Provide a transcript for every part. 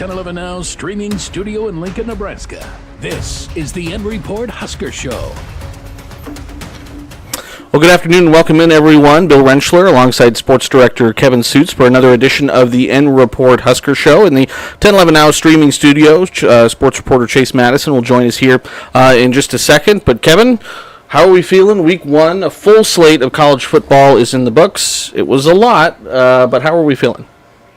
1011 Now streaming studio in Lincoln, Nebraska. This is the N Report Husker Show. Well, good afternoon and welcome in, everyone. Bill Rentschler alongside Sports Director Kevin Sjuts for another edition of the N Report Husker Show in the 1011 Now streaming studio. Sports reporter Chase Matteson will join us here in just a second. But Kevin, how are we feeling? Week one, a full slate of college football is in the books. It was a lot, but how are we feeling?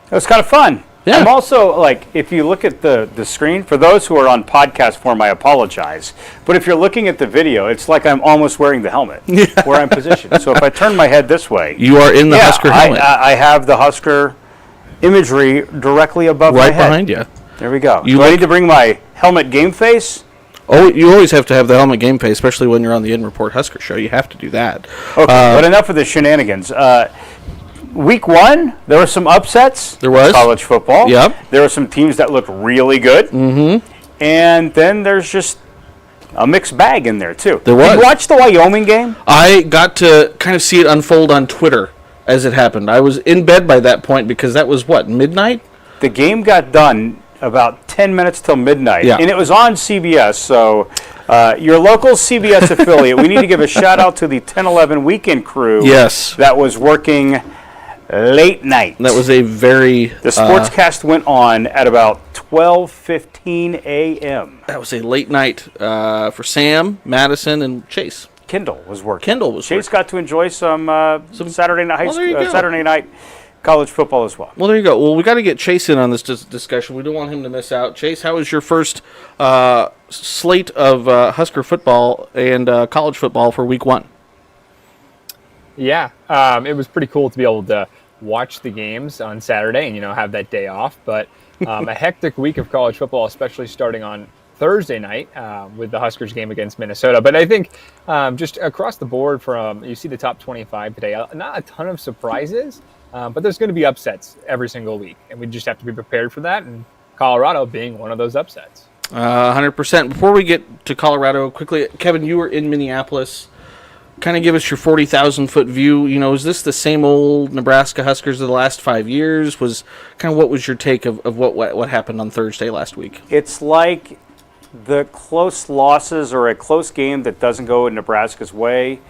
It was kind of fun. Yeah. I'm also, if you look at the screen, for those who are on podcast form, I apologize. But if you're looking at the video, it's like I'm almost wearing the helmet where I'm positioned. So if I turn my head this way. You are in the Husker helmet. I have the Husker imagery directly above my head. Right behind you. There we go. Do I need to bring my helmet game face? Oh, you always have to have the helmet game face, especially when you're on the N Report Husker Show. You have to do that. Okay, but enough of the shenanigans. Week one, there were some upsets. There was. College football. Yep. There were some teams that looked really good. Mm-hmm. And then there's just a mixed bag in there, too. There was. Did you watch the Wyoming game? I got to kind of see it unfold on Twitter as it happened. I was in bed by that point because that was, midnight? The game got done about 10 minutes till midnight. Yeah. And it was on CBS, so your local CBS affiliate, we need to give a shout-out to the 10-11 weekend crew. Yes. That was working late night. That was a very... The sportscast went on at about 12:15 a.m. That was a late night for Sam, Matteson, and Chase. Kendall was working. Chase got to enjoy some Saturday night Saturday night college football as well. Well, there you go. Well, we got to get Chase in on this discussion. We don't want him to miss out. Chase, how was your first slate of Husker football and college football for week one? Yeah, it was pretty cool to be able to watch the games on Saturday and, have that day off. But a hectic week of college football, especially starting on Thursday night with the Huskers game against Minnesota. But I think just across the board you see the top 25 today, not a ton of surprises, but there's going to be upsets every single week. And we just have to be prepared for that, and Colorado being one of those upsets. 100%. Before we get to Colorado, quickly, Kevin, you were in Minneapolis. Kind of give us your 40,000-foot view. Is this the same old Nebraska Huskers of the last 5 years? What was your take of what happened on Thursday last week? It's like the close losses or a close game that doesn't go in Nebraska's way.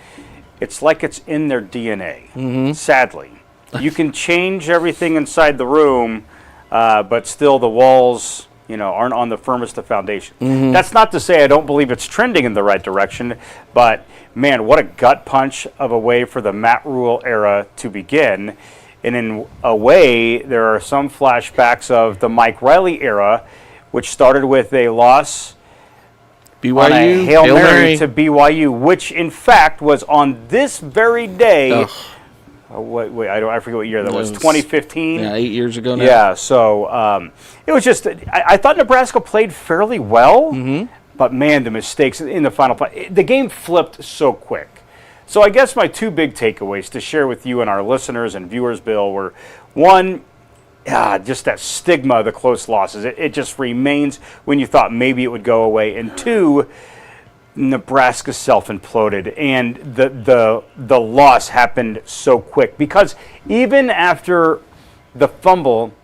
It's like it's in their DNA, sadly. You can change everything inside the room, but still the walls aren't on the firmest of foundation. Mm-hmm. That's not to say I don't believe it's trending in the right direction, but man, what a gut punch of a way for the Matt Rule era to begin. And in a way, there are some flashbacks of the Mike Riley era, which started with a loss BYU, on a Hail Mary to BYU, which in fact was on this very day. I forget what year that was. 2015. Yeah, 8 years ago now. Yeah, so it was just. I thought Nebraska played fairly well, but man, the mistakes in the final play. The game flipped so quick. So I guess my two big takeaways to share with you and our listeners and viewers, Bill, were one, just that stigma of the close losses. It just remains when you thought maybe it would go away, and two, Nebraska self-imploded, and the loss happened so quick because even after the fumble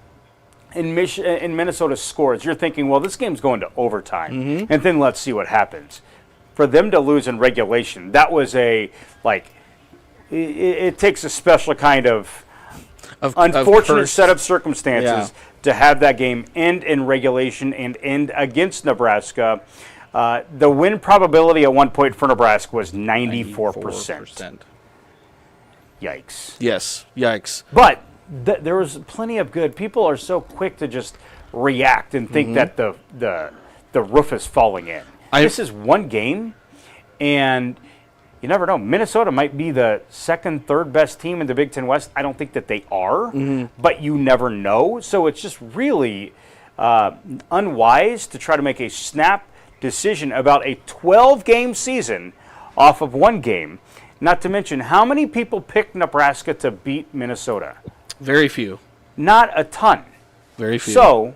in Minnesota scores, you're thinking, well, this game's going to overtime, and then let's see what happens. For them to lose in regulation, that was it takes a special kind of unfortunate set of circumstances to have that game end in regulation and end against Nebraska. The win probability at one point for Nebraska was 94%. Yikes. Yes, yikes. But there was plenty of good. People are so quick to just react and think that the roof is falling in. This is one game, and you never know. Minnesota might be the second, third best team in the Big Ten West. I don't think that they are, but you never know. So it's just really unwise to try to make a snap decision about a 12-game season off of one game. Not to mention, how many people picked Nebraska to beat Minnesota? Very few. Not a ton. Very few. So,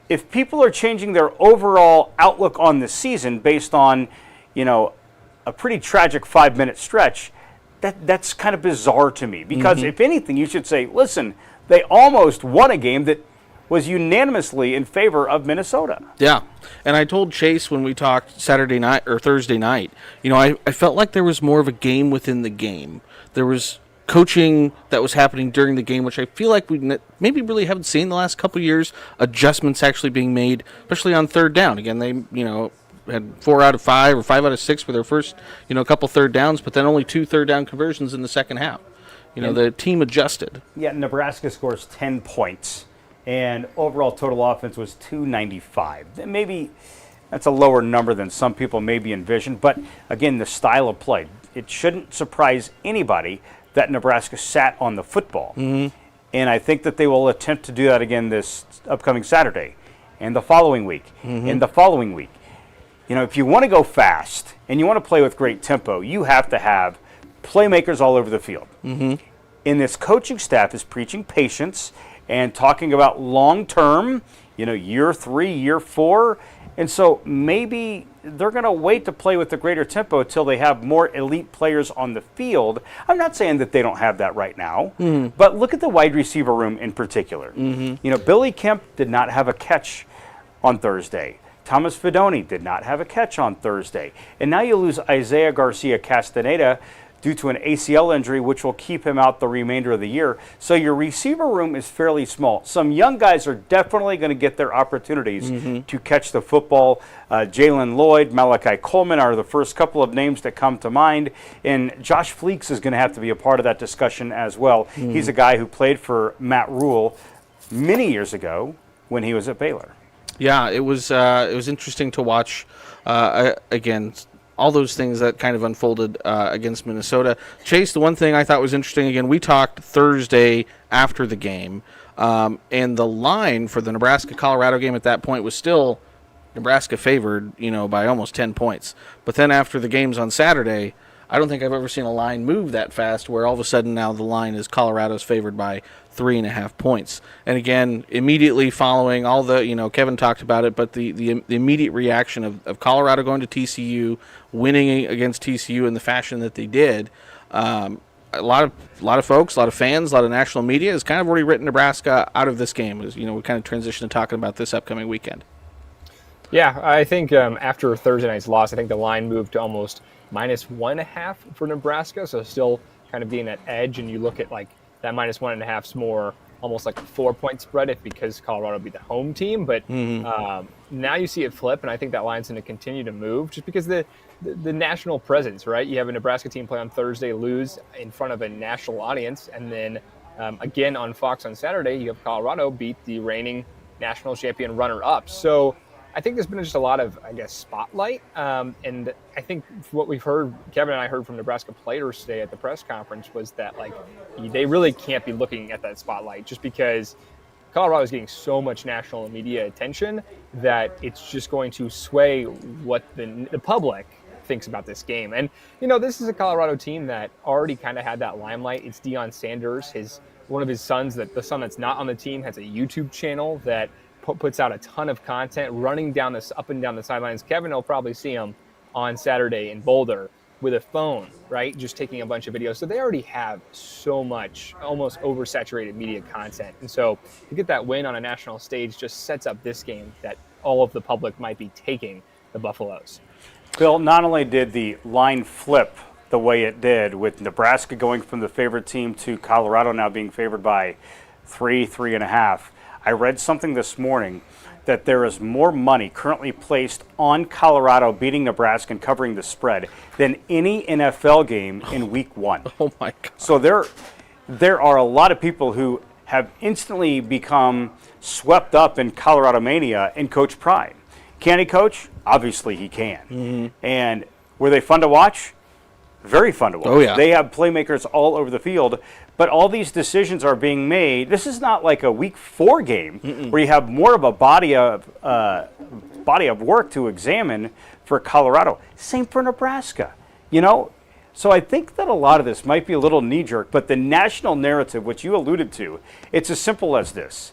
if people are changing their overall outlook on the season based on, a pretty tragic 5-minute stretch, that's kind of bizarre to me. Because if anything, you should say, listen, they almost won a game that was unanimously in favor of Minnesota. Yeah, and I told Chase when we talked Saturday night or Thursday night, I felt like there was more of a game within the game. There was coaching that was happening during the game, which I feel like we maybe really haven't seen the last couple of years. Adjustments actually being made, especially on third down. Again, they had 4 out of 5 or 5 out of 6 for their first couple third downs, but then only 2 third down conversions in the second half. The team adjusted. Yeah, Nebraska scores 10 points, and overall total offense was 295. Maybe that's a lower number than some people maybe envisioned, but again, the style of play. It shouldn't surprise anybody that Nebraska sat on the football. Mm-hmm. And I think that they will attempt to do that again this upcoming Saturday and the following week and the following week. If you want to go fast and you want to play with great tempo, you have to have playmakers all over the field. Mm-hmm. And this coaching staff is preaching patience and talking about long-term, year 3, year 4. And so maybe they're going to wait to play with the greater tempo until they have more elite players on the field. I'm not saying that they don't have that right now, but look at the wide receiver room in particular. Mm-hmm. Billy Kemp did not have a catch on Thursday. Thomas Fidone did not have a catch on Thursday. And now you lose Isaiah Garcia Castaneda due to an ACL injury, which will keep him out the remainder of the year. So your receiver room is fairly small. Some young guys are definitely going to get their opportunities to catch the football. Jalen Lloyd, Malachi Coleman are the first couple of names that come to mind. And Josh Fleeks is going to have to be a part of that discussion as well. He's a guy who played for Matt Rule many years ago when he was at Baylor. Yeah, it was interesting to watch, again, all those things that kind of unfolded against Minnesota. Chase, the one thing I thought was interesting, again, we talked Thursday after the game, and the line for the Nebraska-Colorado game at that point was still Nebraska favored, by almost 10 points. But then after the games on Saturday, I don't think I've ever seen a line move that fast where all of a sudden now the line is Colorado's favored by 3.5 points. And again, immediately following all the, Kevin talked about it, but the immediate reaction of Colorado going to TCU, winning against TCU in the fashion that they did, a lot of folks, a lot of fans, a lot of national media has kind of already written Nebraska out of this game. As we kind of transition to talking about this upcoming weekend. Yeah, I think after Thursday night's loss, I think the line moved to almost -1.5 for Nebraska, so still kind of being at edge, and you look at that -1.5 is more almost like a 4-point spread because Colorado be the home team, but now you see it flip, and I think that line's going to continue to move just because the national presence, right? You have a Nebraska team play on Thursday, lose in front of a national audience, and then again on Fox on Saturday, you have Colorado beat the reigning national champion runner-up. So I think there's been just a lot of, spotlight. And I think what we've heard, Kevin and I heard from Nebraska players today at the press conference was that, they really can't be looking at that spotlight just because Colorado is getting so much national media attention that it's just going to sway what the public thinks about this game. And, this is a Colorado team that already kind of had that limelight. It's Deion Sanders. One of his sons, the son that's not on the team, has a YouTube channel that puts out a ton of content running up and down the sidelines. Kevin will probably see him on Saturday in Boulder with a phone, right? Just taking a bunch of videos. So they already have so much almost oversaturated media content. And so to get that win on a national stage just sets up this game that all of the public might be taking the Buffaloes. Bill, not only did the line flip the way it did with Nebraska going from the favorite team to Colorado now being favored by 3.5, I read something this morning that there is more money currently placed on Colorado beating Nebraska and covering the spread than any NFL game in week 1. Oh, my God. So there are a lot of people who have instantly become swept up in Colorado mania in Coach Pride. Can he coach? Obviously he can. Mm-hmm. And were they fun to watch? Very fun to watch. Oh, yeah. They have playmakers all over the field. But all these decisions are being made. This is not like a week 4 game where you have more of a body of work to examine for Colorado. Same for Nebraska, So I think that a lot of this might be a little knee-jerk, but the national narrative, which you alluded to, it's as simple as this.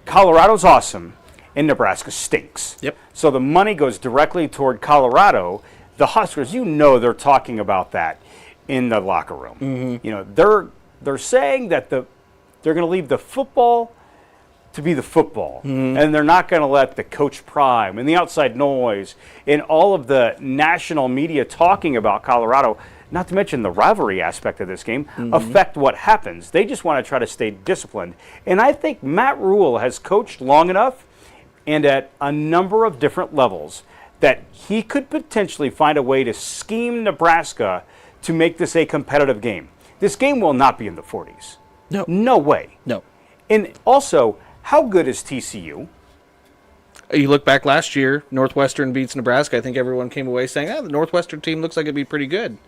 Colorado's awesome, and Nebraska stinks. Yep. So the money goes directly toward Colorado. The Huskers, they're talking about that in the locker room. Mm-hmm. They're saying that they're going to leave the football to be the football. And they're not going to let the Coach Prime and the outside noise and all of the national media talking about Colorado, not to mention the rivalry aspect of this game, affect what happens. They just want to try to stay disciplined. And I think Matt Rule has coached long enough and at a number of different levels that he could potentially find a way to scheme Nebraska to make this a competitive game. This game will not be in the 40s. No. No way. No. And also, how good is TCU? You look back last year, Northwestern beats Nebraska. I think everyone came away saying, the Northwestern team looks like it'd be pretty good. And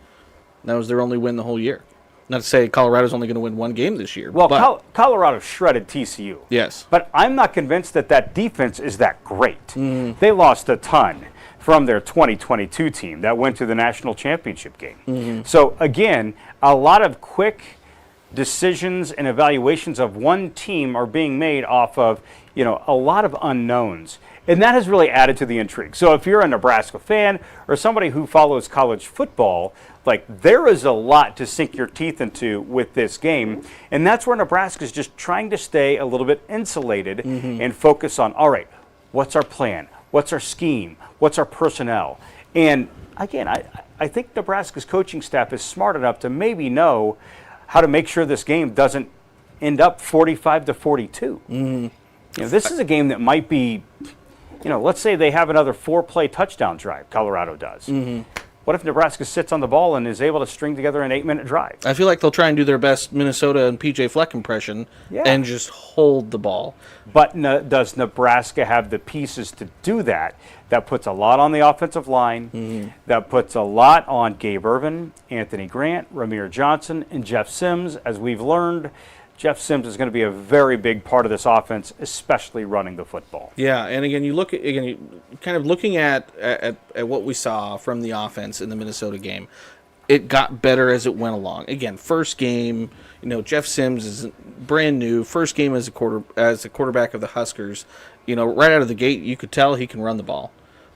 that was their only win the whole year. Not to say Colorado's only going to win one game this year. Well, Colorado shredded TCU. Yes. But I'm not convinced that defense is that great. They lost a ton from their 2022 team that went to the national championship game. So, again, a lot of quick decisions and evaluations of one team are being made off of, a lot of unknowns. And that has really added to the intrigue. So if you're a Nebraska fan or somebody who follows college football, there is a lot to sink your teeth into with this game. And that's where Nebraska's just trying to stay a little bit insulated and focus on, all right, what's our plan? What's our scheme? What's our personnel? And again, I think Nebraska's coaching staff is smart enough to maybe know how to make sure this game doesn't end up 45-42. This is a game that might be, let's say they have another 4-play touchdown drive, Colorado does. What if Nebraska sits on the ball and is able to string together an 8-minute drive? I feel like they'll try and do their best Minnesota and PJ Fleck impression and just hold the ball. But does Nebraska have the pieces to do that? That puts a lot on the offensive line. That puts a lot on Gabe Ervin, Anthony Grant, Ramir Johnson, and Jeff Sims. As we've learned, Jeff Sims is going to be a very big part of this offense, especially running the football. Yeah, and again, you look at kind of looking at what we saw from the offense in the Minnesota game. It got better as it went along. Again, first game, Jeff Sims is brand new. First game as a quarterback of the Huskers. Right out of the gate, you could tell he can run the ball.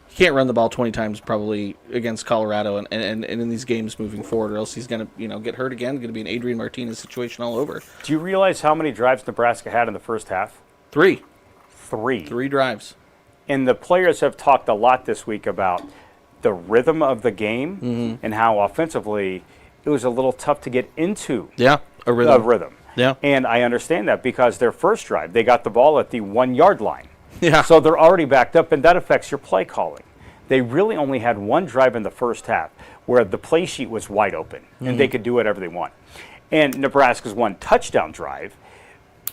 He can't run the ball 20 times probably against Colorado and in these games moving forward, or else he's going to get hurt again. Going to be an Adrian Martinez situation all over. Do you realize how many drives Nebraska had in the first half? 3. 3. 3 drives. And the players have talked a lot this week about the rhythm of the game and how offensively it was a little tough to get into a rhythm. Yeah. And I understand that because their first drive, they got the ball at the 1-yard line. Yeah. So they're already backed up, and that affects your play calling. They really only had one drive in the first half where the play sheet was wide open, and they could do whatever they want. And Nebraska's one touchdown drive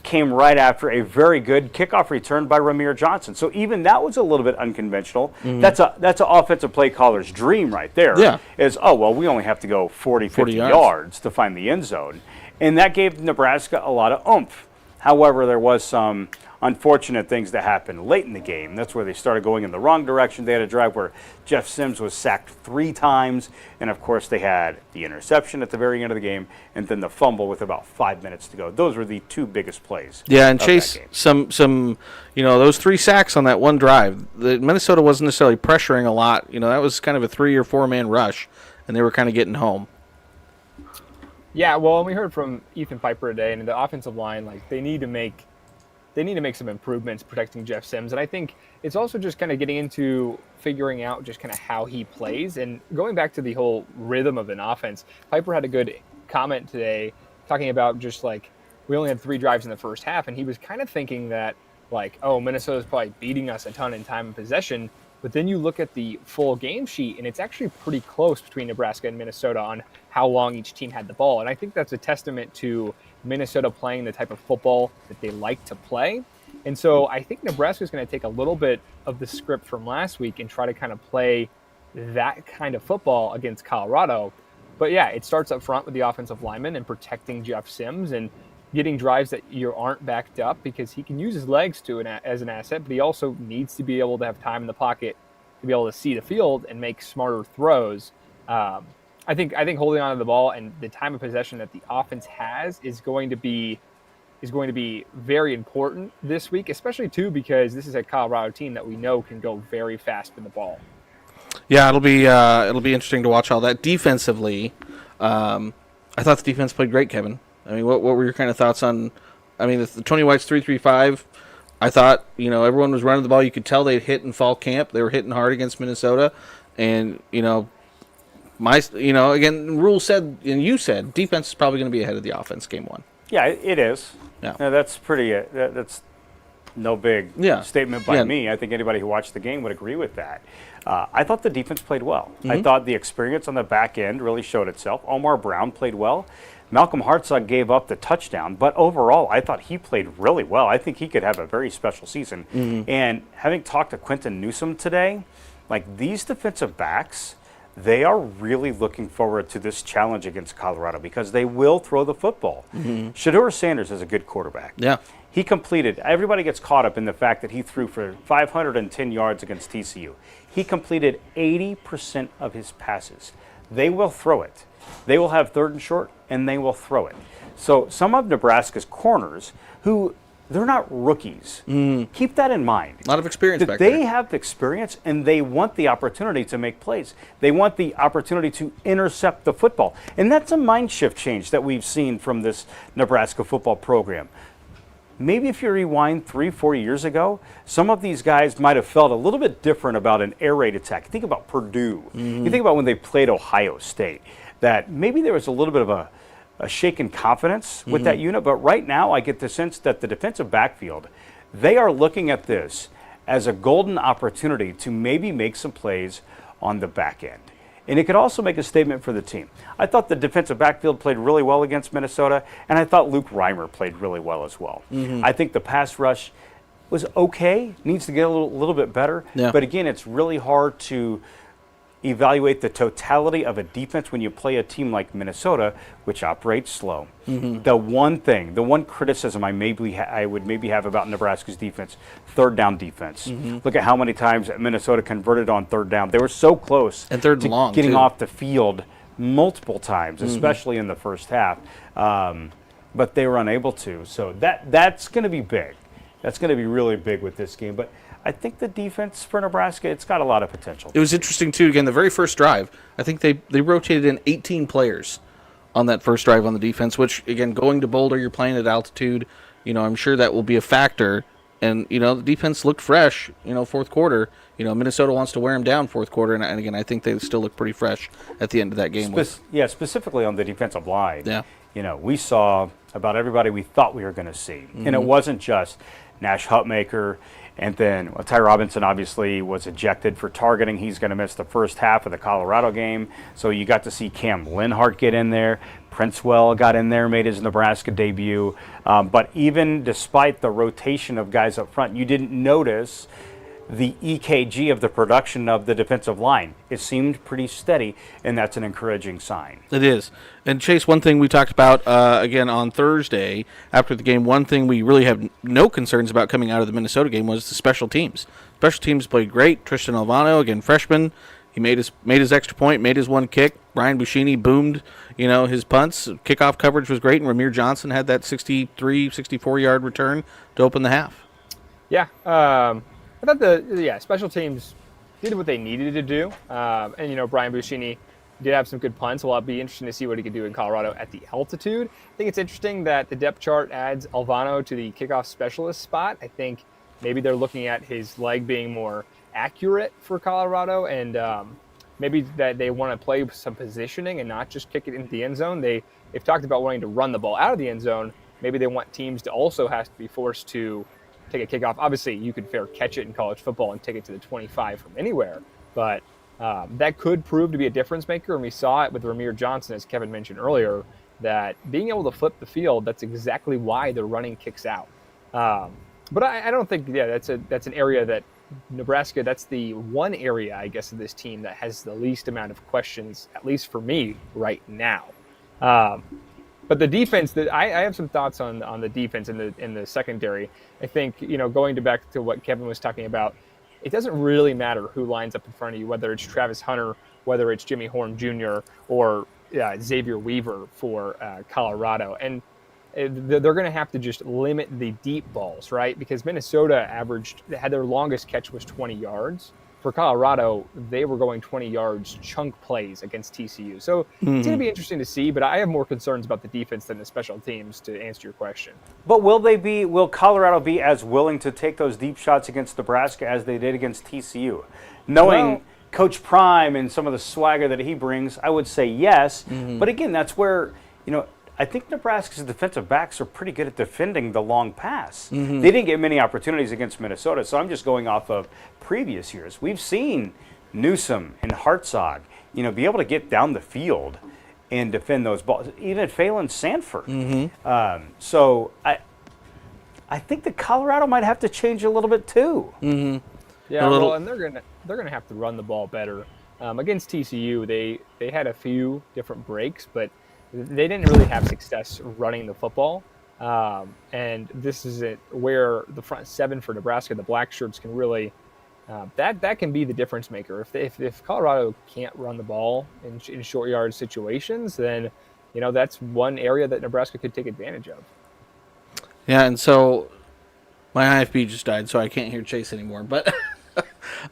came right after a very good kickoff return by Ramir Johnson. So even that was a little bit unconventional. That's an offensive play caller's dream right there. Yeah. Is, we only have to go 40 yards to find the end zone. And that gave Nebraska a lot of oomph. However, there was some unfortunate things that happened late in the game. That's where they started going in the wrong direction. They had a drive where Jeff Sims was sacked 3 times, and of course they had the interception at the very end of the game, and then the fumble with about 5 minutes to go. Those were the 2 biggest plays. Yeah, and Chase, some those 3 sacks on that one drive. Minnesota wasn't necessarily pressuring a lot. That was kind of a 3 or 4-man rush, and they were kind of getting home. Yeah, well, and we heard from Ethan Piper today, and the offensive line, they need to make some improvements protecting Jeff Sims. And I think it's also just kind of getting into figuring out just kind of how he plays. And going back to the whole rhythm of an offense, Piper had a good comment today talking about just we only had 3 drives in the first half. And he was kind of thinking that Minnesota's probably beating us a ton in time and possession. But then you look at the full game sheet, and it's actually pretty close between Nebraska and Minnesota on how long each team had the ball. And I think that's a testament to Minnesota playing the type of football that they like to play. And so I think Nebraska is going to take a little bit of the script from last week and try to kind of play that kind of football against Colorado. But yeah, it starts up front with the offensive lineman and protecting Jeff Sims and getting drives that you aren't backed up, because he can use his legs as an asset, but he also needs to be able to have time in the pocket to be able to see the field and make smarter throws. I think holding on to the ball and the time of possession that the offense has is going to be very important this week, especially too because this is a Colorado team that we know can go very fast with the ball. Yeah, it'll be interesting to watch all that defensively. I thought the defense played great, Kevin. I mean, what were your kind of thoughts on? I mean, the Tony White's 3-3-5. I thought, everyone was running the ball. You could tell they'd hit in fall camp. They were hitting hard against Minnesota. And, again, Rule said, and you said, defense is probably going to be ahead of the offense game one. Yeah, it is. Yeah. Now, that's pretty, that's no big statement by me. I think anybody who watched the game would agree with that. I thought the defense played well. I thought the experience on the back end really showed itself. Omar Brown played well. Malcolm Hartzog gave up the touchdown, but overall, I thought he played really well. I think he could have a very special season. And having talked to Quentin Newsom today, like these defensive backs, they are really looking forward to this challenge against Colorado because they will throw the football. Shedeur Sanders is a good quarterback. Yeah. He completed, everybody gets caught up in the fact that he threw for 510 yards against TCU. He completed 80% of his passes. They will throw it. They will have third and short, and they will throw it. So some of Nebraska's corners, who they're not rookies, keep that in mind. A lot of experience back there. there. They have experience, and they want the opportunity to make plays. They want the opportunity to intercept the football. And that's a mind shift change that we've seen from this Nebraska football program. Maybe if you rewind 3-4 years ago, some of these guys might have felt a little bit different about an air raid attack. Think about Purdue. You think about when they played Ohio State, that maybe there was a little bit of a shaken confidence with that unit. But right now, I get the sense that the defensive backfield, they are looking at this as a golden opportunity to maybe make some plays on the back end. And it could also make a statement for the team. I thought the defensive backfield played really well against Minnesota, and I thought Luke Reimer played really well as well. I think the pass rush was okay, needs to get a little bit better. Yeah. But again, it's really hard to evaluate the totality of a defense when you play a team like Minnesota, which operates slow. The one criticism I would maybe have about Nebraska's defense, third down defense. Look at how many times Minnesota converted on third down. They were so close and third to and long, getting too. off the field multiple times, especially in the first half. But they were unable to. So that's going to be big. That's going to be really big with this game. But I think the defense for Nebraska, it's got a lot of potential. It was interesting, too. Again, the very first drive, I think they rotated in 18 players on that first drive on the defense, which, again, going to Boulder, you're playing at altitude. I'm sure that will be a factor. And, the defense looked fresh, fourth quarter. Minnesota wants to wear them down fourth quarter. And again, I think they still look pretty fresh at the end of that game. Specifically on the defensive line. Yeah. We saw about everybody we thought we were going to see. And it wasn't just Nash Hutmaker. And then Ty Robinson obviously was ejected for targeting. He's going to miss the first half of the Colorado game. So you got to see Cam Linhart get in there. Princewell got in there, made his Nebraska debut. But even despite the rotation of guys up front, you didn't notice the EKG of the production of the defensive line. It seemed pretty steady, and that's an encouraging sign. It is. And, Chase, one thing we talked about, again, on Thursday after the game, one thing we really have no concerns about coming out of the Minnesota game was the special teams. Special teams played great. Tristan Alvano, again, freshman, he made his extra point, made his one kick. Brian Buschini boomed, his punts. Kickoff coverage was great, and Ramir Johnson had that 63, 64-yard return to open the half. Yeah, I thought special teams did what they needed to do. And, Brian Buschini did have some good punts. Well, it'll be interesting to see what he could do in Colorado at the altitude. I think it's interesting that the depth chart adds Alvano to the kickoff specialist spot. I think maybe they're looking at his leg being more accurate for Colorado, and maybe that they want to play some positioning and not just kick it into the end zone. They've talked about wanting to run the ball out of the end zone. Maybe they want teams to also have to be forced to take a kickoff. Obviously, you could fair catch it in college football and take it to the 25 from anywhere, but that could prove to be a difference maker. And we saw it with Ramir Johnson, as Kevin mentioned earlier, that being able to flip the field, that's exactly why they're running kicks out. But I don't think, that's an area that Nebraska, that's the one area, I guess, of this team that has the least amount of questions, at least for me right now. But the defense, I have some thoughts on the defense in the secondary. I think, going back to what Kevin was talking about, it doesn't really matter who lines up in front of you, whether it's Travis Hunter, whether it's Jimmy Horn Jr., or Xavier Weaver for Colorado. And they're going to have to just limit the deep balls, right? Because Minnesota had their longest catch was 20 yards. for Colorado, they were going 20 yards chunk plays against TCU. So it's going to be interesting to see, but I have more concerns about the defense than the special teams, to answer your question. But will Colorado be as willing to take those deep shots against Nebraska as they did against TCU? Knowing Coach Prime and some of the swagger that he brings, I would say yes. But again, that's where, I think Nebraska's defensive backs are pretty good at defending the long pass. They didn't get many opportunities against Minnesota, so I'm just going off of previous years. We've seen Newsome and Hartzog, be able to get down the field and defend those balls. Even Phelan Sanford. So I think that Colorado might have to change a little bit too. Yeah, well, and they're gonna have to run the ball better. Against TCU, they had a few different breaks, but they didn't really have success running the football. And this is where the front seven for Nebraska, the black shirts, can really that can be the difference maker. If Colorado can't run the ball in short yard situations, then that's one area that Nebraska could take advantage of. Yeah, and so my IFB just died, so I can't hear Chase anymore. But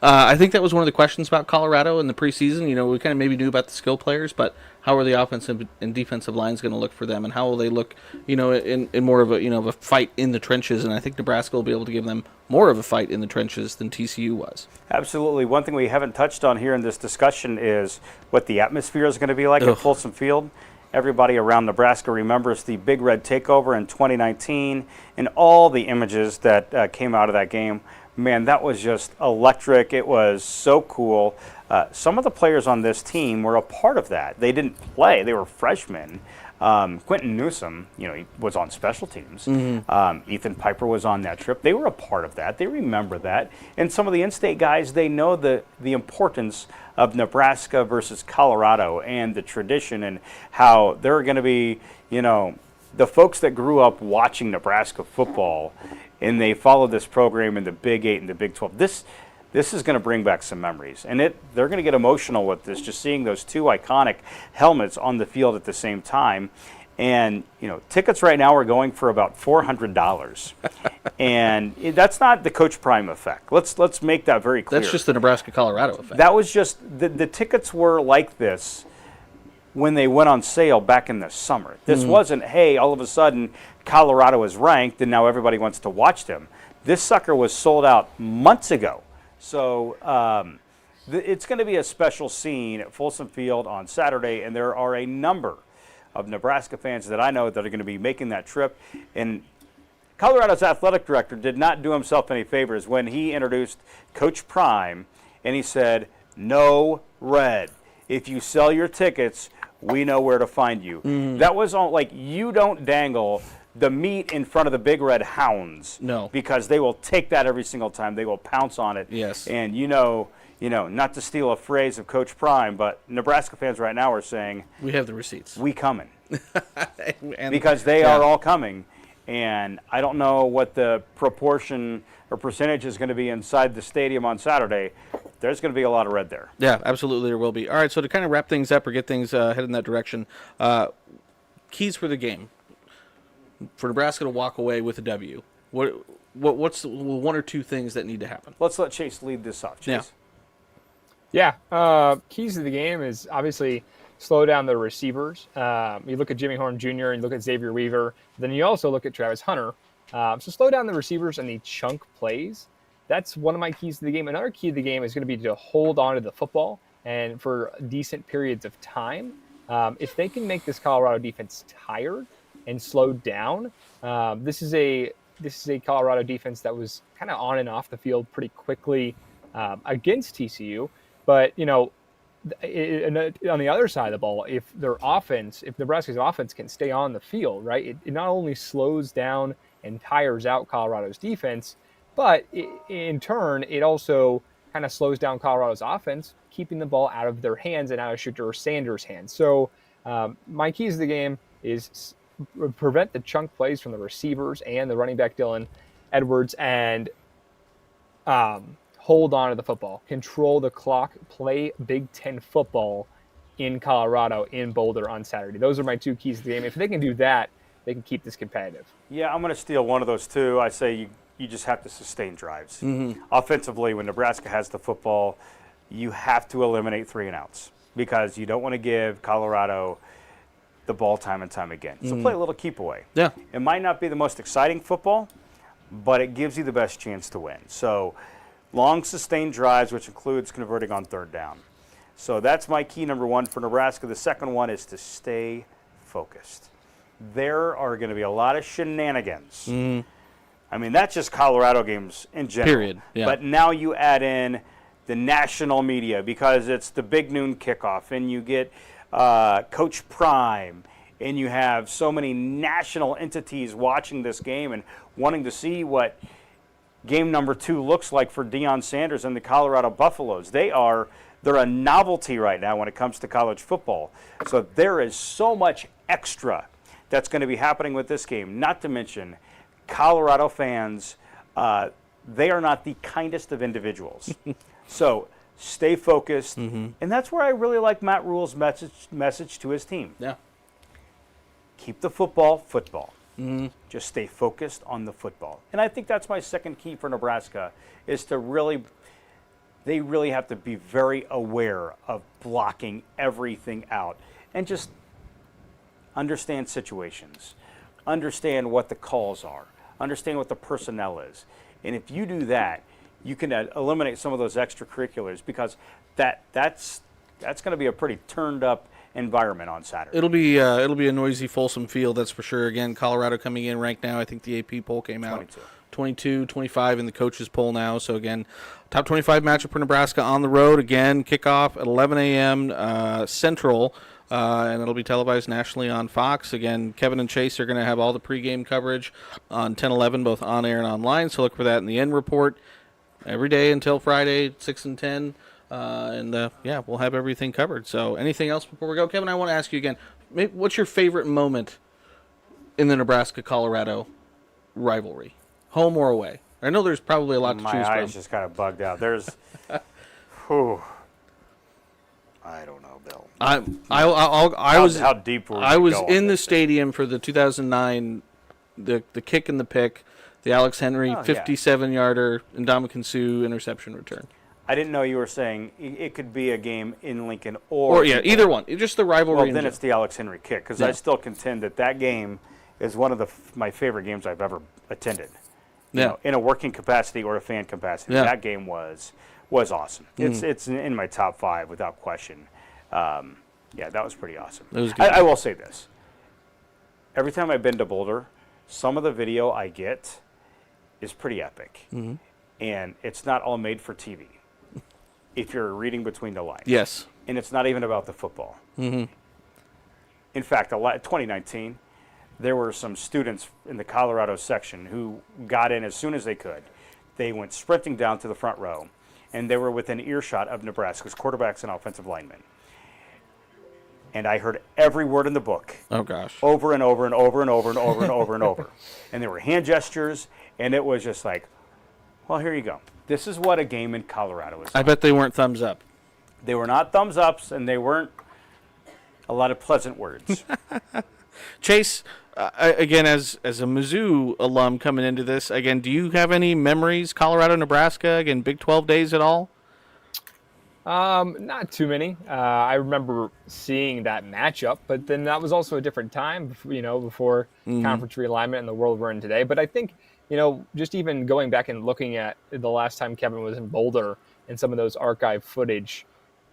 I think that was one of the questions about Colorado in the preseason. We kind of maybe knew about the skill players, but how are the offensive and defensive lines going to look for them, and how will they look, in more of a fight in the trenches? And I think Nebraska will be able to give them more of a fight in the trenches than TCU was. Absolutely. One thing we haven't touched on here in this discussion is what the atmosphere is going to be like at Folsom Field. Everybody around Nebraska remembers the Big Red Takeover in 2019 and all the images that came out of that game. Man, that was just electric. It was so cool. Some of the players on this team were a part of that. They didn't play. They were freshmen. Quentin Newsome, he was on special teams. Ethan Piper was on that trip. They were a part of that. They remember that. And some of the in-state guys, they know the importance of Nebraska versus Colorado and the tradition and how they're going to be, the folks that grew up watching Nebraska football and they followed this program in the Big 8 and the Big 12. This is going to bring back some memories. And they're going to get emotional with this, just seeing those two iconic helmets on the field at the same time. And, tickets right now are going for about $400. And that's not the Coach Prime effect. Let's make that very clear. That's just the Nebraska-Colorado effect. That was just, the tickets were like this when they went on sale back in the summer. This wasn't, hey, all of a sudden Colorado is ranked and now everybody wants to watch them. This sucker was sold out months ago. So it's going to be a special scene at Folsom Field on Saturday, and there are a number of Nebraska fans that I know that are going to be making that trip. And Colorado's athletic director did not do himself any favors when he introduced Coach Prime, and he said, "No red. If you sell your tickets, we know where to find you." That was all, like, you don't dangle the meat in front of the Big Red Hounds. No. Because they will take that every single time. They will pounce on it. Yes. And not to steal a phrase of Coach Prime, but Nebraska fans right now are saying, we have the receipts. We coming. And, because they are all coming. And I don't know what the proportion or percentage is going to be inside the stadium on Saturday. There's going to be a lot of red there. Yeah, absolutely there will be. All right, so to kind of wrap things up or get things headed in that direction, keys for the game. For Nebraska to walk away with a W, what's the one or two things that need to happen? Let's let Chase lead this off. Chase. Yeah. Keys to the game is obviously slow down the receivers. You look at Jimmy Horn Jr. and you look at Xavier Weaver. Then you also look at Travis Hunter. So slow down the receivers and the chunk plays. That's one of my keys to the game. Another key to the game is going to be to hold on to the football and for decent periods of time. If they can make this Colorado defense tired and slowed down, this is a Colorado defense that was kind of on and off the field pretty quickly against TCU. But on the other side of the ball, if Nebraska's offense can stay on the field, right, it not only slows down and tires out Colorado's defense, but in turn, it also kind of slows down Colorado's offense, keeping the ball out of their hands and out of Shooter Sanders' hands. So my keys to the game is prevent the chunk plays from the receivers and the running back Dylan Edwards, and hold on to the football, control the clock, play Big Ten football in Colorado, in Boulder on Saturday. Those are my two keys to the game. If they can do that, they can keep this competitive. Yeah, I'm going to steal one of those too. I say you just have to sustain drives. Offensively, when Nebraska has the football, you have to eliminate 3-and-outs because you don't want to give Colorado the ball time and time again. So play a little keep away. Yeah. It might not be the most exciting football, but it gives you the best chance to win. So long sustained drives, which includes converting on third down. So that's my key number one for Nebraska. The second one is to stay focused. There are going to be a lot of shenanigans. I mean, that's just Colorado games in general. Period. Yeah. But now you add in the national media because it's the big noon kickoff, and you get Coach Prime, and you have so many national entities watching this game and wanting to see what game number 2 looks like for Deion Sanders and the Colorado Buffaloes. They're a novelty right now when it comes to college football. So there is so much extra that's going to be happening with this game, not to mention Colorado fans, they are not the kindest of individuals. So stay focused, and that's where I really like Matt Rule's message to his team. Yeah. Keep the football. Just stay focused on the football. And I think that's my second key for Nebraska, is to they really have to be very aware of blocking everything out and just understand situations, understand what the calls are, understand what the personnel is. And if you do that, you can eliminate some of those extracurriculars because that's going to be a pretty turned up environment on Saturday. It'll be a noisy Folsom Field, that's for sure. Again, Colorado coming in ranked now. I think the AP poll came out 22, 25 in the coaches poll now. So again, top 25 matchup for Nebraska on the road. Again, kickoff at 11 a.m. Central, and it'll be televised nationally on Fox. Again, Kevin and Chase are going to have all the pregame coverage on 10-11, both on air and online. So look for that in the end report every day until Friday, 6 and 10. We'll have everything covered. So anything else before we go? Kevin, I want to ask you again, what's your favorite moment in the Nebraska-Colorado rivalry, home or away? I know there's probably a lot to choose from. My eyes just kind of bugged out. There's, I don't know, Bill. How deep were we I was going in the with stadium for the 2009, the kick and the pick, the Alex Henry 57-yarder, Ndamukong Suh interception return. I didn't know you were saying it could be a game in Lincoln or either one. Just the rivalry. Well, then it's the Alex Henry kick because I still contend that game is one of my favorite games I've ever attended. You know, in a working capacity or a fan capacity. Yeah. That game was awesome. It's in my top 5 without question. That was pretty awesome. It was good. I will say this. Every time I've been to Boulder, some of the video I get is pretty epic. And it's not all made for TV. If you're reading between the lines. Yes. And it's not even about the football. In fact, 2019, there were some students in the Colorado section who got in as soon as they could. They went sprinting down to the front row, and they were within earshot of Nebraska's quarterbacks and offensive linemen. And I heard every word in the book. Oh, gosh. Over and over and over and over and over and over and over. And there were hand gestures, and it was just like, well, here you go. This is what a game in Colorado is like. I bet they weren't thumbs up. They were not thumbs ups, and they weren't a lot of pleasant words. Chase, again, as a Mizzou alum coming into this, again, do you have any memories, Colorado, Nebraska, again, Big 12 days at all? Not too many. I remember seeing that matchup, but then that was also a different time, before conference realignment and the world we're in today. But I think, just even going back and looking at the last time Kevin was in Boulder and some of those archive footage,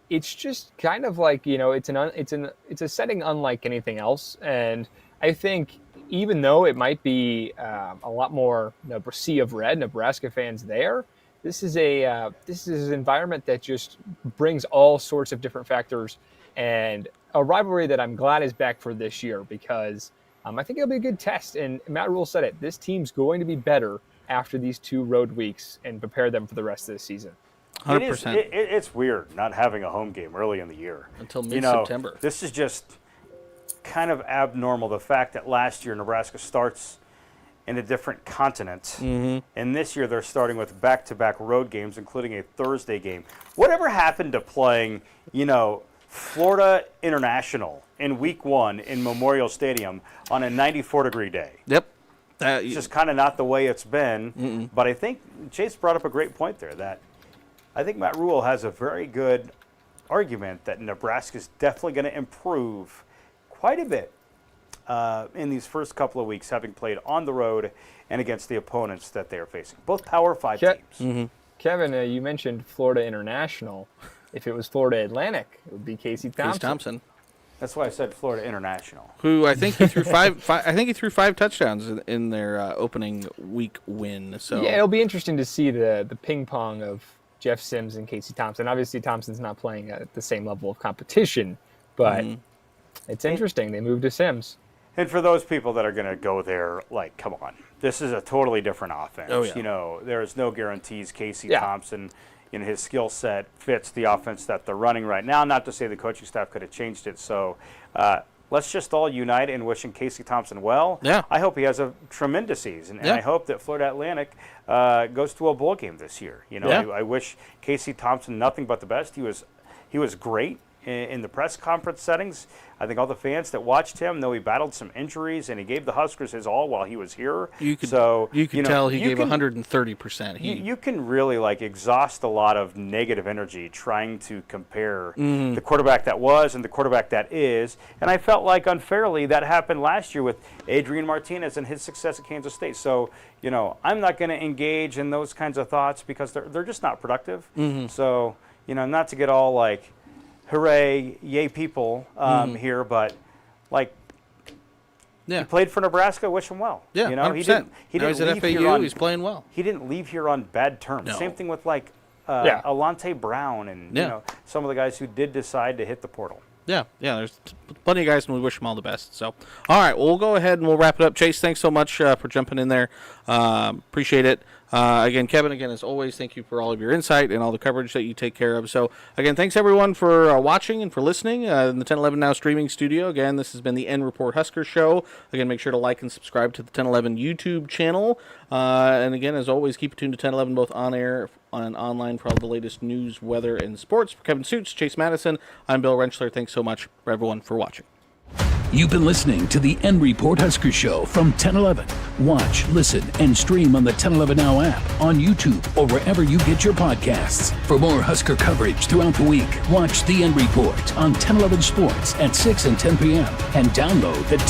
it's just kind of like, it's a setting unlike anything else. And I think even though it might be a lot more sea of red Nebraska fans there, this is an environment that just brings all sorts of different factors, and a rivalry that I'm glad is back for this year because I think it'll be a good test. And Matt Rule said it. This team's going to be better after these 2 road weeks and prepare them for the rest of the season. 100%. It's weird not having a home game early in the year. Until mid-September. This is just kind of abnormal, the fact that last year Nebraska starts in a different continent. And this year they're starting with back-to-back road games, including a Thursday game. Whatever happened to playing, Florida International in week 1 in Memorial Stadium on a 94-degree day? Yep. It's just kind of not the way it's been. But I think Chase brought up a great point there, that I think Matt Rule has a very good argument that Nebraska's definitely going to improve quite a bit in these first couple of weeks, having played on the road and against the opponents that they are facing, both Power 5 teams. Kevin, you mentioned Florida International. If it was Florida Atlantic, it would be Casey Thompson. That's why I said Florida International. Who I think he threw five touchdowns in their opening week win. So yeah, it'll be interesting to see the ping pong of Jeff Sims and Casey Thompson. Obviously, Thompson's not playing at the same level of competition, but it's interesting. They moved to Sims. And for those people that are going to go there, like, come on, this is a totally different offense. Oh, yeah. You know, there's no guarantees Casey Thompson, in his skill set, fits the offense that they're running right now. Not to say the coaching staff could have changed it. So let's just all unite in wishing Casey Thompson well. Yeah. I hope he has a tremendous season, and I hope that Florida Atlantic goes to a bowl game this year. You know, I wish Casey Thompson nothing but the best. He was great in the press conference settings. I think all the fans that watched him know he battled some injuries, and he gave the Huskers his all while he was here. You could tell he gave 130%. You can really exhaust a lot of negative energy trying to compare the quarterback that was and the quarterback that is. And I felt like unfairly that happened last year with Adrian Martinez and his success at Kansas State. So, I'm not going to engage in those kinds of thoughts because they're just not productive. So, not to get all hooray, yay people here, but he played for Nebraska. Wish him well. Yeah, 100%. He didn't he's at leave FAU. here He's playing well. He didn't leave here on bad terms. No. Same thing with Alante Brown and some of the guys who did decide to hit the portal. Yeah, there's plenty of guys, and we wish them all the best. So, all right, we'll go ahead and we'll wrap it up. Chase, thanks so much for jumping in there. Appreciate it. Again, Kevin, as always, thank you for all of your insight and all the coverage that you take care of. So, again, thanks everyone for watching and for listening in the 1011 Now streaming studio. Again, this has been the N Report Husker Show. Again, make sure to like and subscribe to the 1011 YouTube channel. And again, as always, keep it tuned to 1011 both on air and online for all the latest news, weather, and sports. For Kevin Sjuts, Chase Matteson, I'm Bill Rentschler. Thanks so much for everyone for watching. You've been listening to the N Report Husker Show from 1011. Watch, listen, and stream on the 1011 Now app, on YouTube, or wherever you get your podcasts. For more Husker coverage throughout the week, watch the N Report on 1011 Sports at 6 and 10 p.m. and download the